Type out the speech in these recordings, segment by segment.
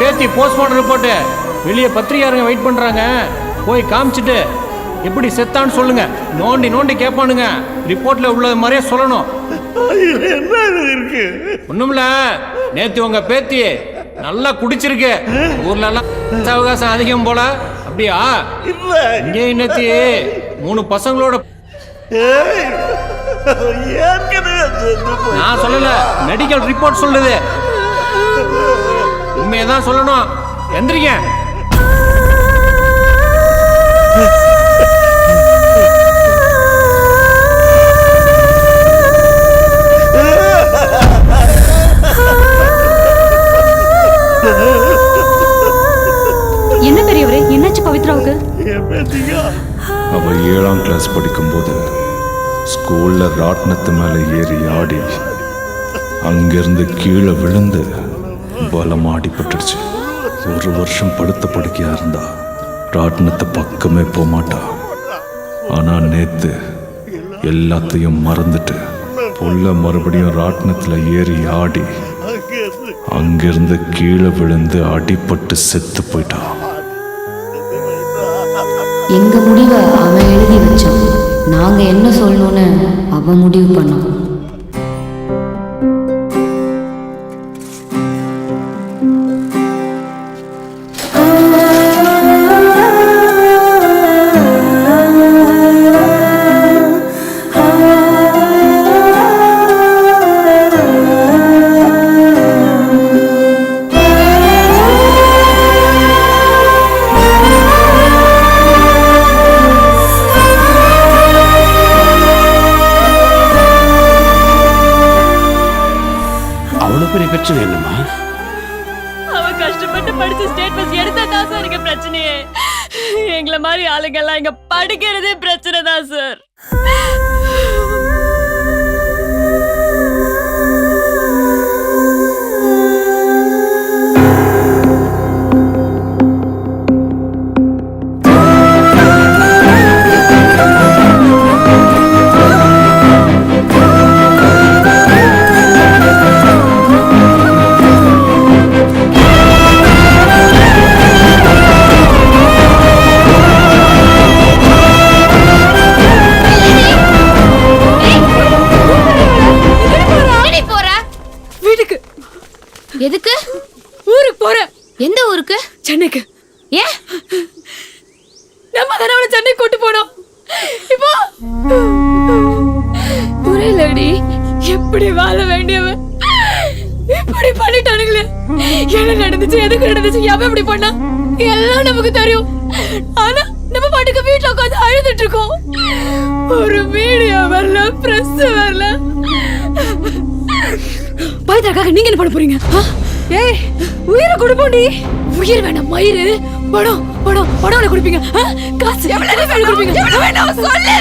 பேத்தி postmortem report வெளியே பத்திரிகையாருங்க wait பண்ணுறாங்க. போய் காமிச்சிட்டு எப்படி செத்தான்னு சொல்லுங்க. நோண்டி நோண்டி கேட்பானுங்க. ரிப்போர்ட்ல உள்ளது மாதிரியே சொல்லணும். என்ன இருக்கு? ஒண்ணுமில்ல, நேத்து உங்க பேத்தி நல்லா குடிச்சிருக்கு. ஊர்ல எல்லாம் அவகாசம் அதிகம் போல. அப்படியா? இல்ல, இங்கே நேத்தி 3 பசங்களோட. நான் சொல்லல, மெடிக்கல் ரிப்போர்ட் சொல்லுது. உண்மையதான் சொல்லணும். எந்திரிங்க. என்ன பெரியவரே, என்னாச்சு பவித்ராவுக்கு? அவ 7ஆம் கிளாஸ் படிக்கும்போது ஸ்கூல்ல ராட்னத்து மேல ஏறி ஆடி அங்கிருந்து கீழே விழுந்து பலமா அடிபட்டுடுச்சு. 1 வருஷம் படுத்த படுக்கையா இருந்தா. ராட்னத்தை பக்கமே போக மாட்டா. ஆனா நேத்து எல்லாத்தையும் மறந்துட்டு புள்ள மறுபடியும் ராட்னத்துல ஏறி ஆடி அங்கிருந்து கீழே விழுந்து அடிபட்டு செத்து போயிட்டா. எங்க முடிவை அவன் எழுதி வச்சான். நாங்க என்ன சொல்லணும்னு அவன் முடிவு பண்ணோம். பிரச்சனை என்னமா? அவ கஷ்டப்பட்டு படிச்சு ஸ்டேட் பஸ் எடுத்தா தான் சார் இங்க பிரச்சனையே. எங்களை மாதிரி ஆளுங்கெல்லாம் இங்க படிக்கிறதே பிரச்சனை தான் சார். எதுக்கு? ஊருக்கு போறேன். எந்த ஊருக்கு? சென்னைக்கு. ஏன்? நம்ம தானே அவளை சென்னை கூட்டு போனோம். இப்போ புரியலடி, எப்படி வாழ வேண்டியவன் இப்படி பண்ணிட்டானுங்களே. என்ன நடந்துச்சு, எதுக்கு நடந்துச்சு, எவன் இப்படி பண்ணா எல்லாம் நமக்கு தெரியும். ஆனா நம்ம பாட்டுக்கு வீட்டுல உட்காந்து அழுதுட்டு இருக்கோம். ஒரு மீடியா வரல, பிரஸ் வரல. பவித்ராக்காக நீங்க என்ன பண்ண போறீங்க? ஏய், உயிரை கொடுப்போண்டி. உயிர் வேணாம், மயிறு படம் படம் படம்ல கொடுப்பீங்க. காசு எவ்வளவு வேணும் கொடுப்பீங்க? வேணாம் சொல்லு.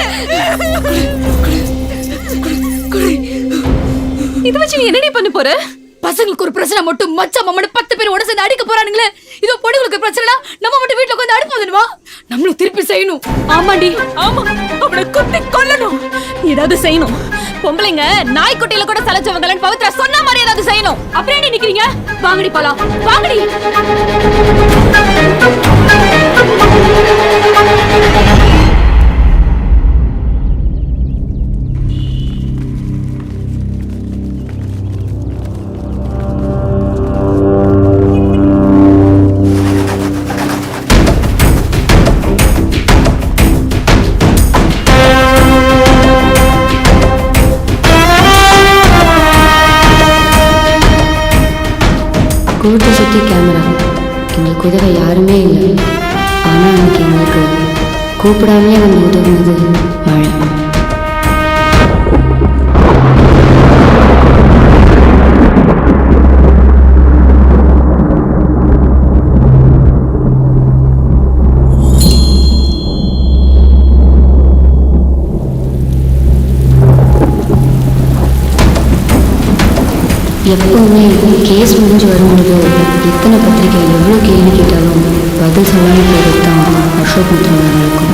இது வச்சு நீ என்னடி பண்ண போற? பசங்களுக்கு ஒரு பிரச்சனை மட்டும் மச்சா மம்மனு 10 பேர் உடனே சேர்ந்து அடிக்க போறானுங்களே. இதோ பொண்ணுங்களுக்கு பிரச்சனை, நம்ம மட்டும் வீட்டுல உட்காந்து அடுப்பு வந்துடுவா. நம்மளும் திருப்பி செய்யணும். ஆமாண்டி, ஆமா. அவனை குத்தி கொல்லணும், ஏதாவது செய்யணும். பொம்பளைங்க நாய்க்குட்டியில கூட சலைச்சவங்கன்னு பவித்ரா சொன்ன மாதிரி ஏதாவது செய்யணும். அப்படியே நீ நிக்கிறீங்க? வாங்கடி போலாம், வாங்கடி. கோட்டை சுற்றி கேமரா. எங்களுக்கு உதவ யாருமே இல்லை. ஆனால் அன்னைக்கு எங்களுக்கு கூப்பிடாமலே வந்து உதவுனது மழை. எப்பவுமே கேஸ் முடிஞ்சு வரும்போது எத்தனை பத்திரிகை எவ்வளோ கேள்வி கேட்டாலும் பதில் சொல்லாமல் போகிறது தான் அசோக் மித்ராவில் நடக்கும்.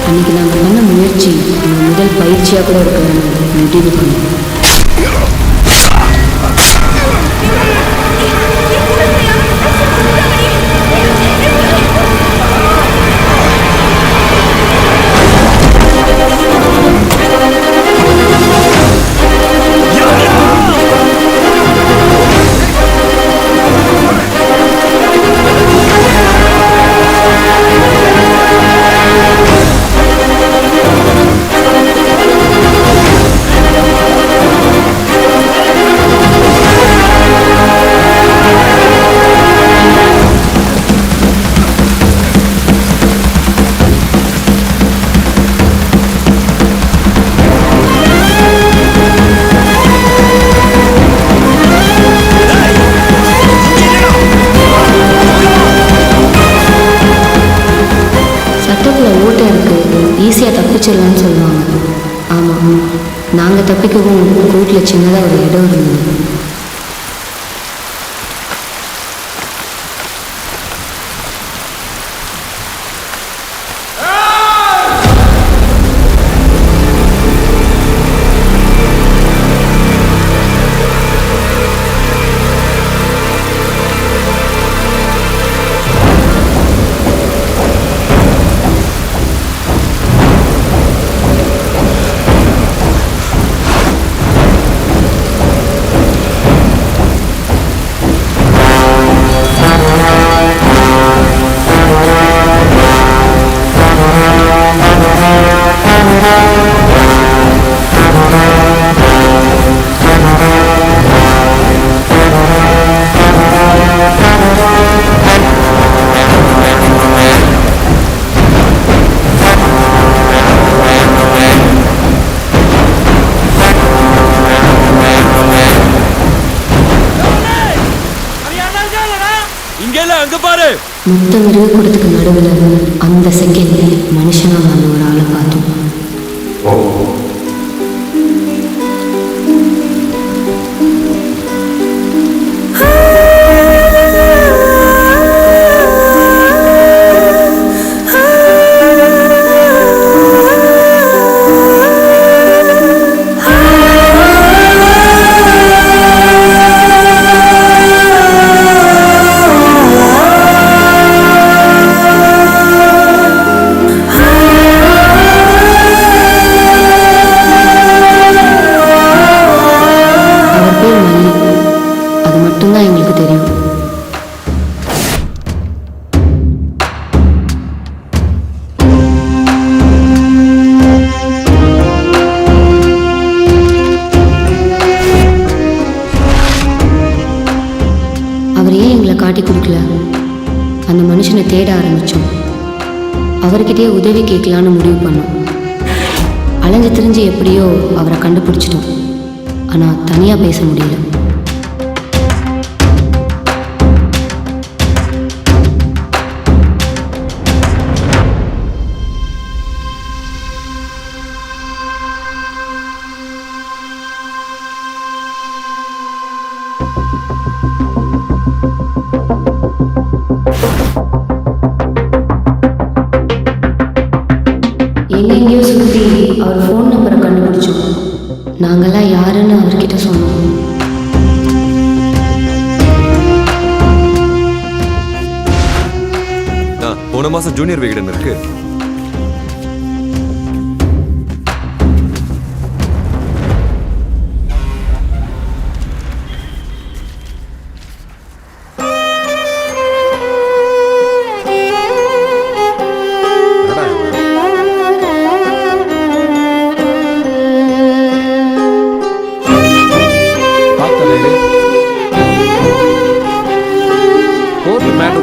அன்னைக்கு நாங்கள் பண்ண முயற்சி எங்கள் முதல் பயிற்சியாக கூட இருக்க முடிவு பண்ணோம். கோர்ட்டில் சின்னதாக ஒரு இடம் இருந்தது. மொத்த மிருகக்கூடத்துக்கு நடுவில் அந்த செகண்ட் மனுஷனாக வாழ்ந்த ஒரு ஆளை பார்த்தோம். காட்டி கொடுக்கல. அந்த மனுஷனை தேட ஆரம்பித்தோம். அவர்கிட்டயே உதவி கேட்கலான்னு முடிவு பண்ணோம். அலைஞ்சு திரிஞ்சு எப்படியோ அவரை கண்டுபிடிச்சிட்டோம். ஆனால் தனியாக பேச முடியல. எங்கெங்கேயோ சுற்றி அவர் ஃபோன் நம்பரை கண்டுபிடிச்சோம். நாங்கள்லாம் யாருன்னு அவர்கிட்ட சொன்னோம். போன மாசம் ஜூனியர் விகடன் இருக்கு.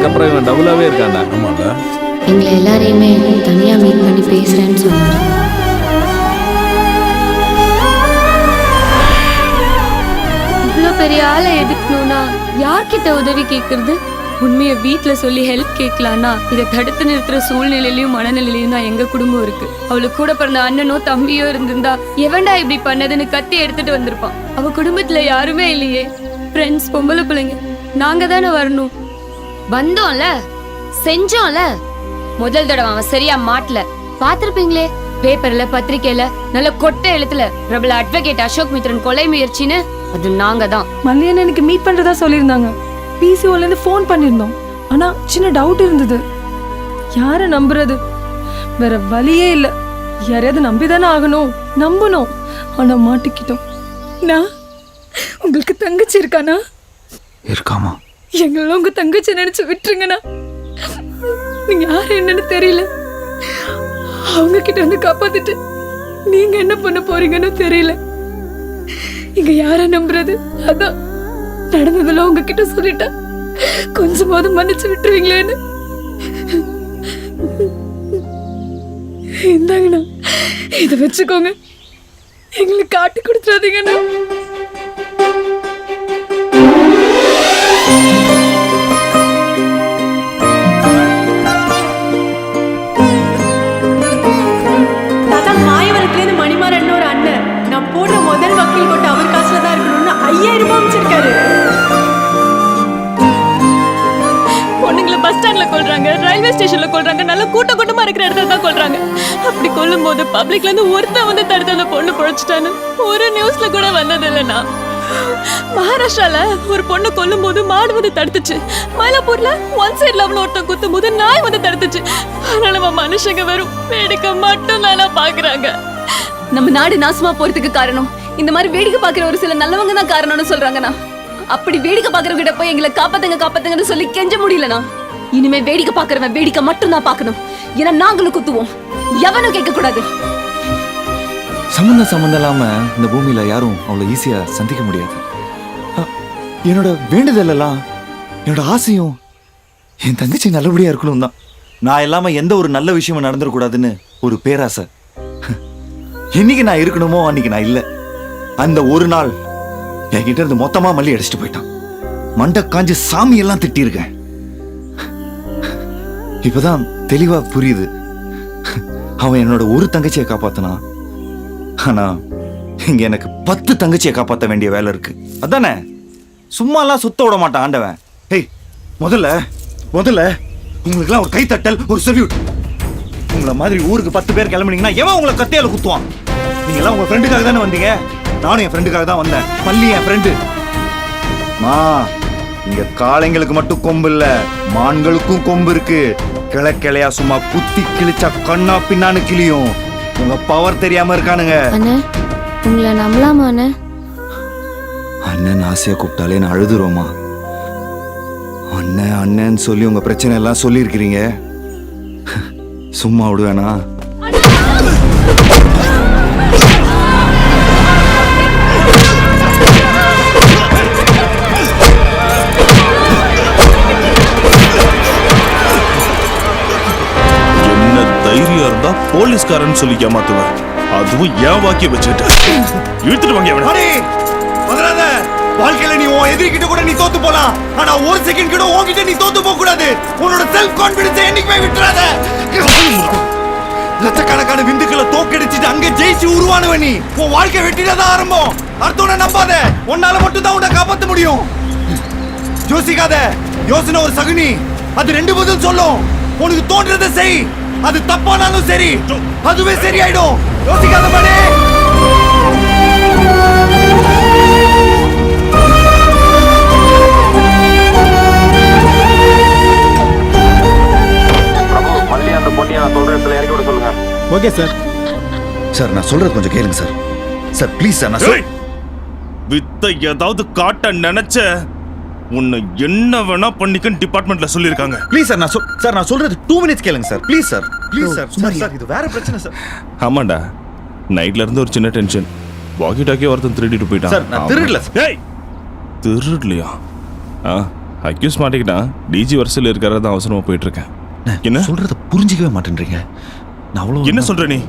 அப்புறம் இவன் டபுளாவே இருக்காண்டா. ஆமாடா, எங்களை எல்லாரையுமே தனியாக மீட் பண்ணி பேசுகிறேன்னு சொன்னார். இவ்வளோ பெரிய ஆளை எதுக்கணும்னா யார்கிட்ட உதவி கேட்கறது? உண்மையை வீட்டில் சொல்லி ஹெல்ப் கேட்கலான்னா இதை தடுத்து நிறுத்துற சூழ்நிலையிலையும் மனநிலையிலையும் தான் எங்க குடும்பம் இருக்கு. அவளுக்கு கூட பிறந்த அண்ணனோ தம்பியோ இருந்திருந்தா எவன்டா இப்படி பண்ணதுன்னு கத்தி எடுத்துட்டு வந்திருப்பான். அவ குடும்பத்துல யாருமே இல்லையே. ஃப்ரெண்ட்ஸ், பொம்பளை பிள்ளைங்க, நாங்க தானே வரணும். வந்தோம்ல, செஞ்சோம்ல. முதல் தடவை அவன் சரியா மாட்டல. பாத்திருப்பீங்களே பேப்பர்ல, பத்திரிக்கையில நல்ல கொட்டை எழுத்துல பிரபல அட்வொகேட் அசோக் மித்ரன் கொலை முயற்சின்னு. அது நாங்க தான். மல்லியன் எனக்கு மீட் பண்றதா சொல்லியிருந்தாங்க. பிசிஓல இருந்து ஃபோன் பண்ணிருந்தோம். ஆனா சின்ன டவுட் இருந்தது. யாரை நம்புறது? வேற வழியே இல்ல. யாரையாவது நம்பிதானே ஆகணும். நம்பணும். ஆனா மாட்டிக்கிட்டோம். நான் உங்களுக்கு தங்கச்சி இருக்கானா? இருக்காமா? எங்களெல்லாம் உங்க தங்கச்சி நினைச்சு விட்டுருங்கண்ணா. நீங்க யாரு என்னன்னு தெரியல. அவங்க கிட்ட வந்து காப்பாத்திட்டு நீங்க என்ன பண்ண போறீங்கன்னு தெரியல. இங்க யார நம்புறது? அதான் நடந்ததெல்லாம் உங்ககிட்ட சொல்லிட்டா கொஞ்சமாவது மன்னிச்சு விட்டுருவீங்களேன்னு. இந்தாங்கண்ணா, இதை வச்சுக்கோங்க. எங்களுக்கு காட்டி கொடுத்துறாதீங்கண்ணா. மாயவரத்துலேருந்து மணிமாறன் ஒரு அண்ணன் நான் போடுற முதல் வக்கீல் போலீஸ் ஸ்டேஷன்ல கொல்றாங்க, நல்ல கூட்டமா இருக்கிற இடத்துல தான் கொல்றாங்க. அப்படி கொல்லும் போது பப்ளிக்ல இருந்து ஒருத்தன் வந்து தடுத்து அந்த பொண்ணு பொழைச்சிட்டான்னு ஒரு நியூஸ்ல கூட வந்தது இல்லைண்ணா. மகாராஷ்டிரால ஒரு பொண்ணு கொல்லும் போது மாடு வந்து தடுத்துச்சு. மயிலாப்பூர்ல ஒன் சைட் லவ்ல ஒருத்தன் குத்தும் போது நாய் வந்து தடுத்துச்சு. அதனால மனுஷங்க வெறும் வேடிக்கை மட்டும் தானா பாக்குறாங்க. நம்ம நாடு நாசமா போறதுக்கு காரணம் இந்த மாதிரி வேடிக்கை பாக்குற ஒரு சில நல்லவங்க தான் காரணம்னு சொல்றாங்கண்ணா. அப்படி வேடிக்கை பாக்குறவங்க கிட்ட போய் எங்களை காப்பாத்துங்கன்னு சொல்லி கெஞ்ச முடியலண்ணா. இனிமே வேடிக்கை பாக்குறவன் வேடிக்கை மட்டும் தான் பாக்கணும். ஏன்னா நாங்களும் குத்துவோம், எவனும் கேட்க கூடாது. சம்பந்தம் இல்லாம இந்த பூமியில யாரும் அவ்வளவு ஈஸியா சந்திக்க முடியாது. என்னோட வேண்டுதல் எல்லாம், என்னோட ஆசையும் என் தங்கச்சி நல்லபடியா இருக்கணும் தான். நான் இல்லாம எந்த ஒரு நல்ல விஷயமும் நடந்துடக்கூடாதுன்னு ஒரு பேராசை. என்னைக்கு நான் இருக்கணுமோ அன்னைக்கு நான் இல்ல. அந்த ஒரு நாள் என்கிட்ட இருந்து மொத்தமா மல்லி அடிச்சுட்டு போயிட்டான். மண்டை காஞ்சு சாமி எல்லாம் திட்டிருக்கேன். இப்பதான் தெளிவா புரியுது. அவன் என்னோட ஒரு தங்கச்சியை காப்பாத்தினான். ஆனா இங்க எனக்கு 10 தங்கச்சியை காப்பாற்ற வேண்டிய வேலை இருக்கு. அதானே, சும்மா எல்லாம் சுத்த விட மாட்டான் ஆண்டவன். ஏய், முதல்ல உங்களுக்குலாம் ஒரு கைத்தட்டல், ஒரு சல்யூட். உங்களை மாதிரி ஊருக்கு 10 பேர் கிளம்புனீங்கன்னா எவன் உங்களை கத்தியால குத்துவான்? நீங்க எல்லாம் உங்க ஃப்ரெண்டுக்காக தானே வந்தீங்க. நானும் என் ஃப்ரெண்டுக்காக தான் வந்தேன். பள்ளி என் ஃப்ரெண்டு. இங்க காளைங்களுக்கு மட்டும் கொம்பு இல்ல, மான்களுக்கும் கொம்பு இருக்கு. கிளையா சும்மா குத்தி கிழிச்சா கண்ணா பின்னான்னு கிளியும். உங்க பவர் தெரியாம இருக்கானுங்க. அண்ணே, உங்களை நம்பலாமா அண்ணே? அண்ணன் ஆசையா கூப்பிட்டாலே நான் அழுதுருவோமா? அண்ணன் சொல்லி உங்க பிரச்சனை எல்லாம் சொல்லி இருக்கிறீங்க. சும்மா விடுவேனா? தைரியம் இருந்தா போலீஸ்காரன் சொல்லி ஏமாத்துவேன். அதுவும் ஏன் வாக்கி வச்சுட்டு இழுத்துட்டு வாங்க. வாழ்க்கையில நீ உன் எதிரிக்கிட்ட கூட நீ தோத்து போலாம். ஆனா ஒரு செகண்ட் கூட உன்கிட்ட நீ தோத்து போக கூடாது. உன்னோட செல்ஃப் கான்பிடன்ஸ் என்னைக்குமே விட்டுறாத. லட்சக்கணக்கான விந்துக்களை தோக்கடிச்சிட்டு அங்க ஜெயிச்சு உருவானவன் நீ. உன் வாழ்க்கை வெட்டிதான் ஆரம்பம். அடுத்தவனை நம்பாத. உன்னால மட்டும் தான் உன்னை காப்பாற்ற முடியும். யோசிக்காத. யோசனை ஒரு சகுனி, அது 2 பதில் சொல்லும். உனக்கு தோன்றதை செய். அது தப்பானாலும் சரி, அதுவே சரியாயிடும். யோசிக்காத பாடே. Okay sir. சார், நான் சொல்றது கொஞ்சம் கேளுங்க சார். Sir please sir. நான் வித்தை ஏதாவது காட்ட நினைச்ச உன்னை என்ன வேணா பண்ணிக்கன்னு டிபார்ட்மெண்ட்ல சொல்லிருக்காங்க. Please sir. நான் சொல்றது 2 மினிட்ஸ் கேளுங்க சார். Please sir. சார் இது வேற பிரச்சனை சார். ஆமாண்டா, நைட்ல இருந்து ஒரு சின்ன டென்ஷன். வாக்கி டாக்கி ஒருத்தன் திருடிட்டு போயிட்டான். சார், நான் திருடல சார். ஏய், திருடலையா? அக்யூஸ் மாட்டிக்கிட்டான். டிஜி வரிசையில் இருக்கிறதா அவசரமா போயிட்டு இருக்கேன். என்ன சொல்றத புரிஞ்சிக்கவே மாட்டேன்றீங்க. நான் அவ்வளவு என்ன சொல்ற நீ?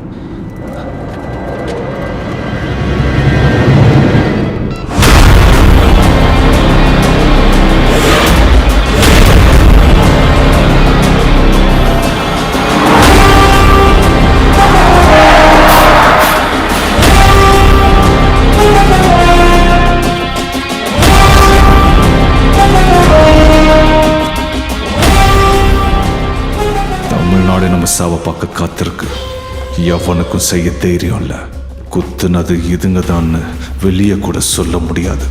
தமிழ்நாடு நம்ம சாவை பார்க்க காத்திருக்கு. எவனுக்கும் செய்ய தைரியம் இல்ல. குத்துனது இதுங்க தான் வெளியே கூட சொல்ல முடியாது.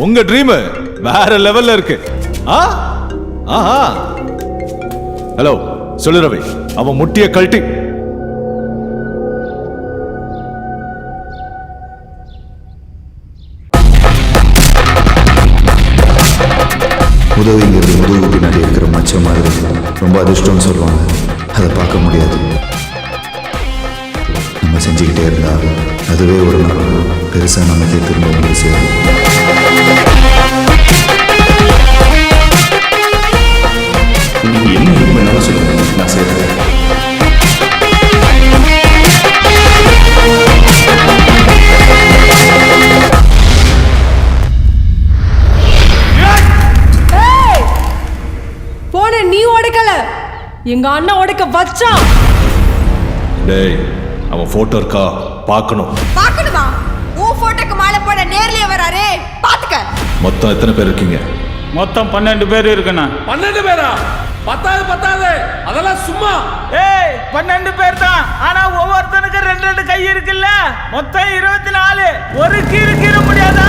உங்க ட்ரீம் வேற லெவல்ல இருக்கு. ஹலோ, சொல்லு ரவி. அவன் முட்டிய கழட்டி உதவிங்கிறது முதுகு பின்னாடி இருக்கிற மச்சம் மாதிரி ரொம்ப அதிர்ஷ்டம்னு சொல்லுவாங்க. அதை பார்க்க முடியாது. நம்ம செஞ்சுக்கிட்டே இருந்தா அதுவே ஒரு நாள் பெருசாக நமக்கே திரும்ப வந்து சேரும். என்ன வேணாலும் சொல்லுங்க, நான் செய்கிறேன். போன நீ உடைக்கல, எங்க அண்ணன் உடைக்க வச்சான். டேய், அவன் போட்டோ இருக்கா பார்க்கணும். பாக்கணுமா? உன் போட்டோக்கு மாலை போட நேர்லயே வராரே, பாத்துக்க. மொத்தம் எத்தனை பேர் இருக்கீங்க? மொத்தம் 12 பேர் இருக்குண்ணா. 12 பேரா? பத்தாது அதெல்லாம் சும்மா. 12 பேர் தான். ஆனா ஒவ்வொருத்தனுக்கு 2 கை இருக்குல்ல, மொத்தம் 24. ஒரு கீறு முடியாதா?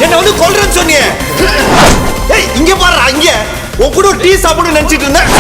என்ன வந்து கொல்றேன்னு சொன்னியே. இங்க பாரு, இங்க உன் கூட ஒரு டீ சாப்பிட நினைச்சிட்டு இருந்தேன்.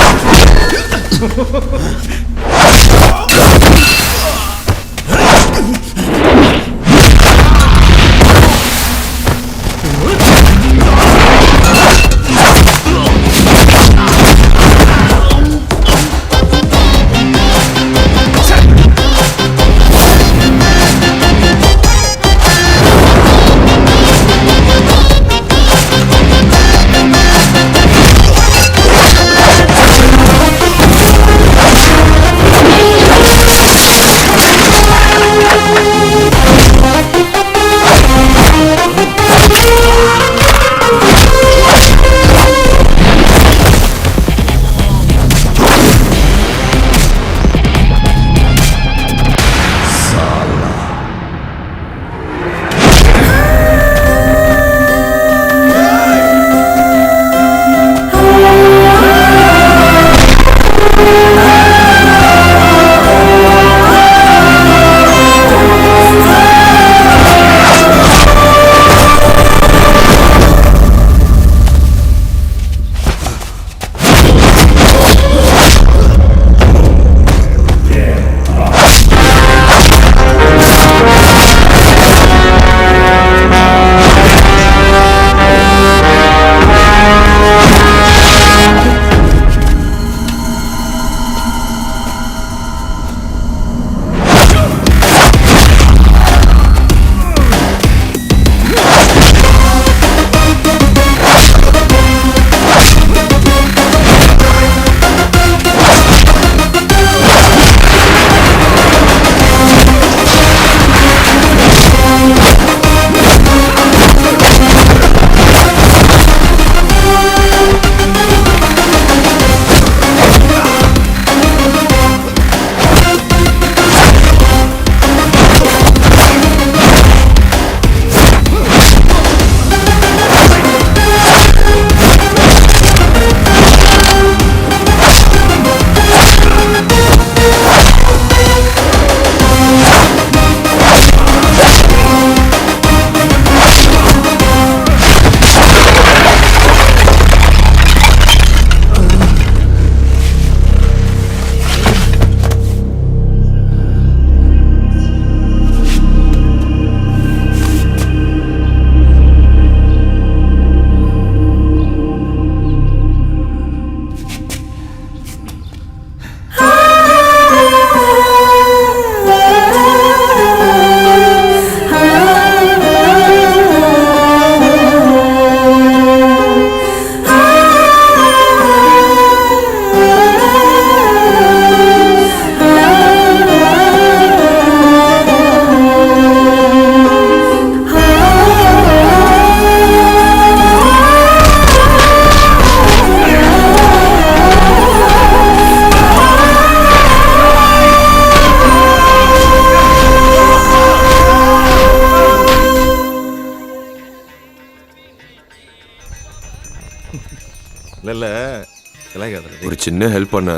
ஒரு சின்ன ஹெல்ப் பண்ண,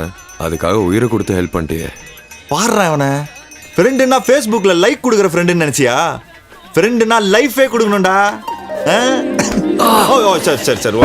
அதுக்காக உயிரை கொடுத்து ஹெல்ப் பண்ணிட்டியே. பாடுறா அவனை. ஃப்ரெண்டுன்னா ஃபேஸ்புக்ல லைக் கொடுக்குற ஃப்ரெண்டுன்னு நினைச்சியா? ஃப்ரெண்டுன்னா லைஃபே கொடுக்கணும்டா. சரி சரி சரி.